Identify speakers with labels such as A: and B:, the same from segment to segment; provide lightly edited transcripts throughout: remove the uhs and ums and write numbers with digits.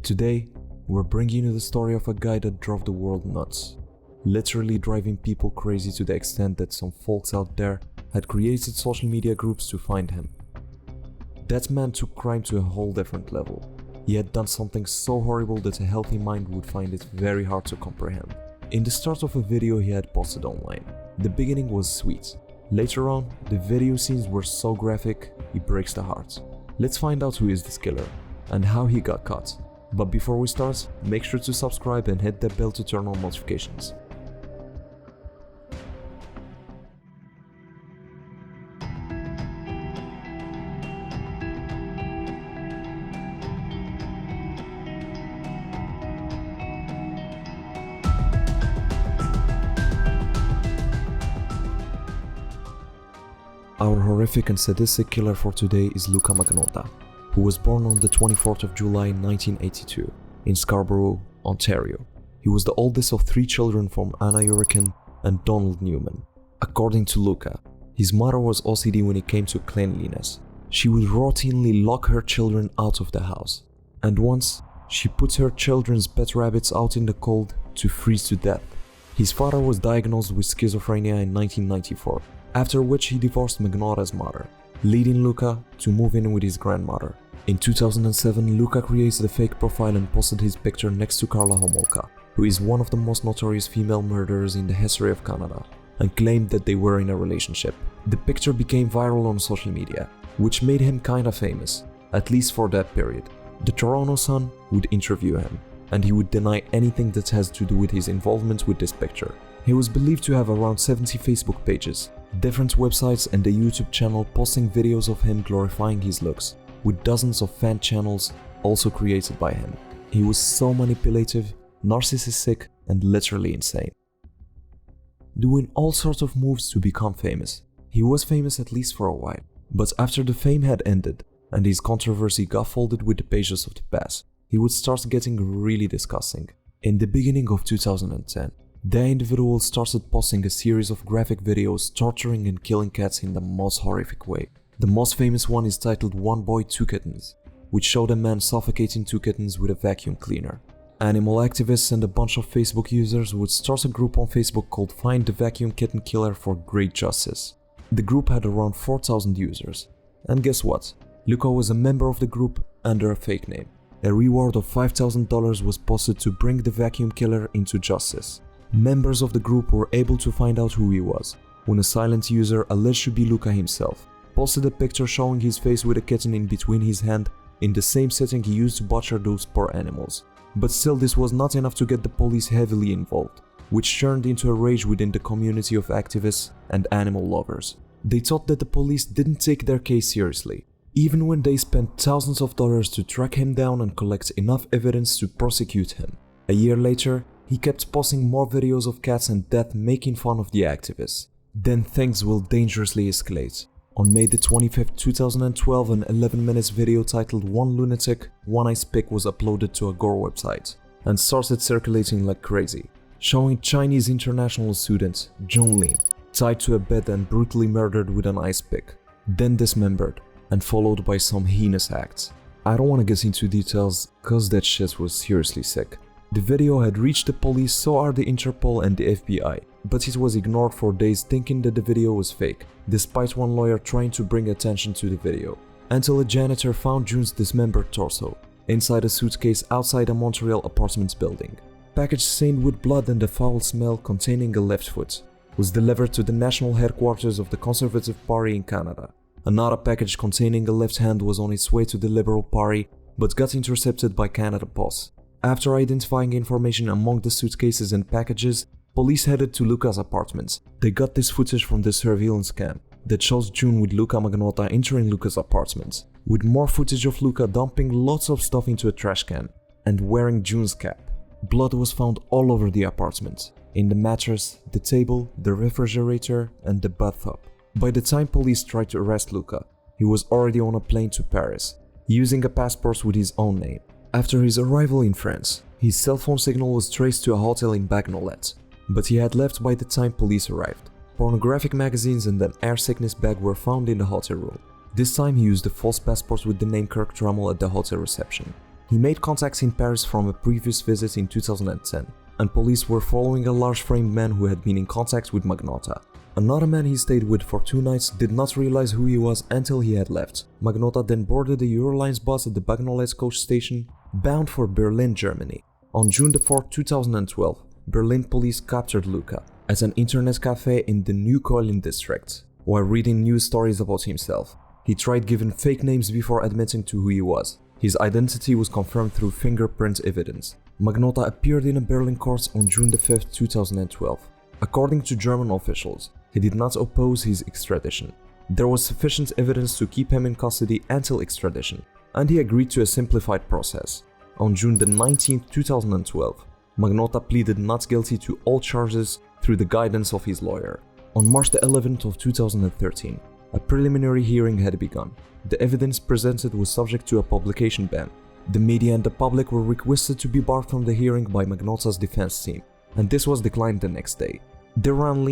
A: Today, we're bringing you the story of a guy that drove the world nuts, literally driving people crazy to the extent that some folks out there had created social media groups to find him. That man took crime to a whole different level. He had done something so horrible that a healthy mind would find it very hard to comprehend. In the start of a video he had posted online, the beginning was sweet. Later on, the video scenes were so graphic, it breaks the heart. Let's find out who is this killer, and how he got caught. But before we start, make sure to subscribe and hit that bell to turn on notifications. Our horrific and sadistic killer for today is Luka Magnotta, who was born on the 24th of July 1982 in Scarborough, Ontario. He was the oldest of 3 children from Anna Yurikin and Donald Newman. According to Luka, his mother was OCD when it came to cleanliness. She would routinely lock her children out of the house, and once she put her children's pet rabbits out in the cold to freeze to death. His father was diagnosed with schizophrenia in 1994, after which he divorced Magnotta's mother, leading Luka to move in with his grandmother. In 2007, Luka created a fake profile and posted his picture next to Karla Homolka, who is one of the most notorious female murderers in the history of Canada, and claimed that they were in a relationship. The picture became viral on social media, which made him kinda famous, at least for that period. The Toronto Sun would interview him, and he would deny anything that has to do with his involvement with this picture. He was believed to have around 70 Facebook pages, different websites and a YouTube channel posting videos of him glorifying his looks, with dozens of fan channels also created by him. He was so manipulative, narcissistic, and literally insane, doing all sorts of moves to become famous. He was famous at least for a while, but after the fame had ended and his controversy got folded with the pages of the past, he would start getting really disgusting. In the beginning of 2010, the individual started posting a series of graphic videos torturing and killing cats in the most horrific way. The most famous one is titled "One Boy, 2 Kittens", which showed a man suffocating 2 kittens with a vacuum cleaner. Animal activists and a bunch of Facebook users would start a group on Facebook called "Find the Vacuum Kitten Killer for Great Justice". The group had around 4,000 users. And guess what? Luka was a member of the group under a fake name. A reward of $5,000 was posted to bring the vacuum killer into justice. Members of the group were able to find out who he was, when a silent user alleged to be Luka himself posted a picture showing his face with a kitten in between his hand in the same setting he used to butcher those poor animals. But still, this was not enough to get the police heavily involved, which turned into a rage within the community of activists and animal lovers. They thought that the police didn't take their case seriously, even when they spent thousands of dollars to track him down and collect enough evidence to prosecute him. A year later, he kept posting more videos of cats and death making fun of the activists. Then things will dangerously escalate. On May the 25th, 2012, an 11-minute video titled "One Lunatic, One Ice Pick" was uploaded to a gore website and started circulating like crazy, showing Chinese international student Jun Lin tied to a bed and brutally murdered with an ice pick, then dismembered, and followed by some heinous acts. I don't want to get into details cause that shit was seriously sick. The video had reached the police, so are the Interpol and the FBI, but it was ignored for days thinking that the video was fake, despite one lawyer trying to bring attention to the video, until a janitor found Jun's dismembered torso inside a suitcase outside a Montreal apartments building. Package stained with blood and a foul smell containing a left foot was delivered to the national headquarters of the Conservative Party in Canada. Another package containing a left hand was on its way to the Liberal Party, but got intercepted by Canada Post. After identifying information among the suitcases and packages, police headed to Luka's apartment. They got this footage from the surveillance cam that shows Jun with Luka Magnotta entering Luka's apartment, with more footage of Luka dumping lots of stuff into a trash can and wearing Jun's cap. Blood was found all over the apartment, in the mattress, the table, the refrigerator, and the bathtub. By the time police tried to arrest Luka, he was already on a plane to Paris, using a passport with his own name. After his arrival in France, his cell phone signal was traced to a hotel in Bagnolet, but he had left by the time police arrived. Pornographic magazines and an air sickness bag were found in the hotel room. This time he used a false passport with the name Kirk Drummel at the hotel reception. He made contacts in Paris from a previous visit in 2010, and police were following a large framed man who had been in contact with Magnotta. Another man he stayed with for 2 nights did not realize who he was until he had left. Magnotta then boarded the Eurolines bus at the Bagnolet coach station, bound for Berlin, Germany. On June 4, 2012, Berlin police captured Luka at an internet cafe in the New Köln district. While reading news stories about himself, he tried giving fake names before admitting to who he was. His identity was confirmed through fingerprint evidence. Magnotta appeared in a Berlin court on June 5, 2012. According to German officials, he did not oppose his extradition. There was sufficient evidence to keep him in custody until extradition, and he agreed to a simplified process. On June 19, 2012, Magnotta pleaded not guilty to all charges through the guidance of his lawyer. On March 11, 2013, a preliminary hearing had begun. The evidence presented was subject to a publication ban. The media and the public were requested to be barred from the hearing by Magnotta's defense team, and this was declined the next day. Jun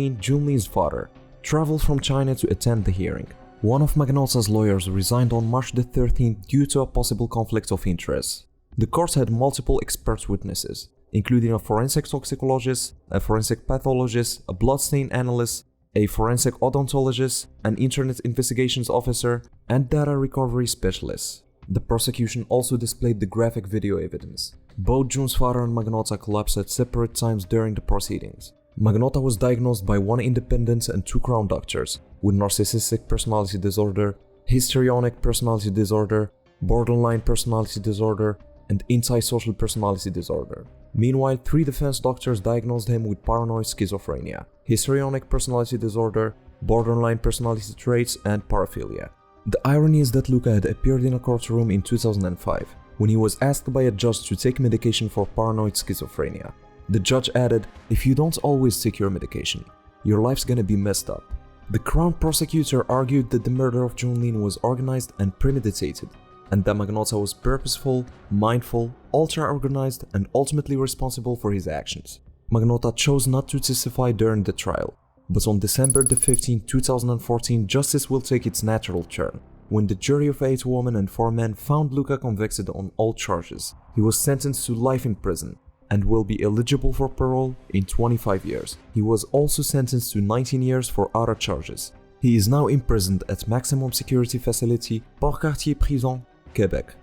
A: Lin's father, traveled from China to attend the hearing. One of Magnotta's lawyers resigned on March 13th due to a possible conflict of interest. The court had multiple expert witnesses, including a forensic toxicologist, a forensic pathologist, a bloodstain analyst, a forensic odontologist, an internet investigations officer, and data recovery specialists. The prosecution also displayed the graphic video evidence. Both Jun's father and Magnotta collapsed at separate times during the proceedings. Magnotta was diagnosed by 1 independent and 2 Crown doctors with narcissistic personality disorder, histrionic personality disorder, borderline personality disorder, and antisocial personality disorder. Meanwhile, 3 defense doctors diagnosed him with paranoid schizophrenia, histrionic personality disorder, borderline personality traits, and paraphilia. The irony is that Luka had appeared in a courtroom in 2005 when he was asked by a judge to take medication for paranoid schizophrenia. The judge added, "If you don't always take your medication, your life's gonna be messed up." The Crown prosecutor argued that the murder of Jun Lin was organized and premeditated, and that Magnotta was purposeful, mindful, ultra-organized, and ultimately responsible for his actions. Magnotta chose not to testify during the trial, but on December 15, 2014, justice will take its natural turn. When the jury of 8 women and 4 men found Luka convicted on all charges, he was sentenced to life in prison and will be eligible for parole in 25 years. He was also sentenced to 19 years for other charges. He is now imprisoned at maximum security facility Port-Cartier Prison, Quebec.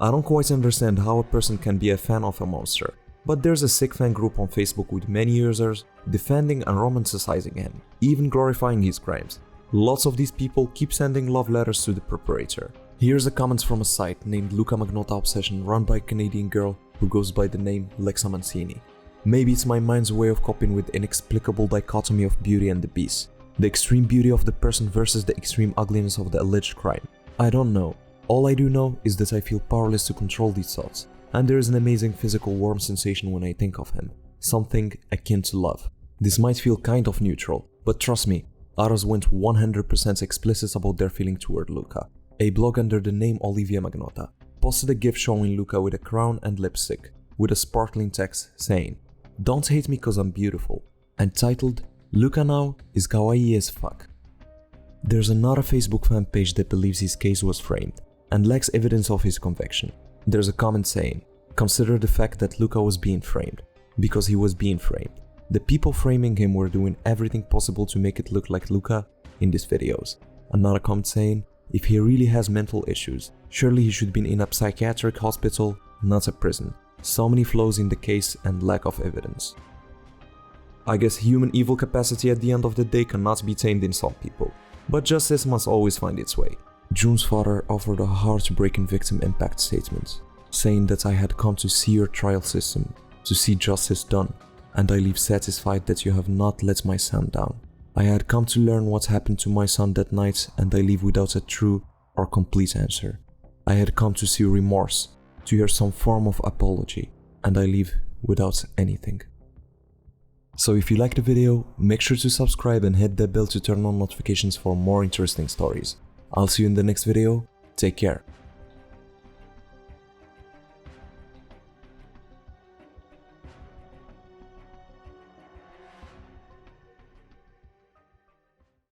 A: I don't quite understand how a person can be a fan of a monster, but there's a sick fan group on Facebook with many users defending and romanticizing him, even glorifying his crimes. Lots of these people keep sending love letters to the perpetrator. Here's a comment from a site named Luka Magnotta Obsession run by a Canadian girl who goes by the name Lexa Mancini. Maybe it's my mind's way of coping with the inexplicable dichotomy of beauty and the beast, the extreme beauty of the person versus the extreme ugliness of the alleged crime. I don't know. All I do know is that I feel powerless to control these thoughts, and there is an amazing physical warm sensation when I think of him, something akin to love. This might feel kind of neutral, but trust me, others went 100% explicit about their feeling toward Luka. A blog under the name Olivia Magnotta posted a gif showing Luka with a crown and lipstick, with a sparkling text saying, "Don't hate me cause I'm beautiful," and titled, "Luka now is kawaii as fuck." There's another Facebook fan page that believes his case was framed, and lacks evidence of his conviction. There's a comment saying, "Consider the fact that Luka was being framed, because he was being framed. The people framing him were doing everything possible to make it look like Luka in these videos." Another comment saying, "If he really has mental issues, surely he should be in a psychiatric hospital, not a prison. So many flaws in the case and lack of evidence." I guess human evil capacity at the end of the day cannot be tamed in some people, but justice must always find its way. Jun's father offered a heartbreaking victim impact statement, saying that "I had come to see your trial system, to see justice done, and I leave satisfied that you have not let my son down. I had come to learn what happened to my son that night, and I leave without a true or complete answer. I had come to see remorse, to hear some form of apology, and I leave without anything." So if you liked the video, make sure to subscribe and hit that bell to turn on notifications for more interesting stories. I'll see you in the next video. Take care.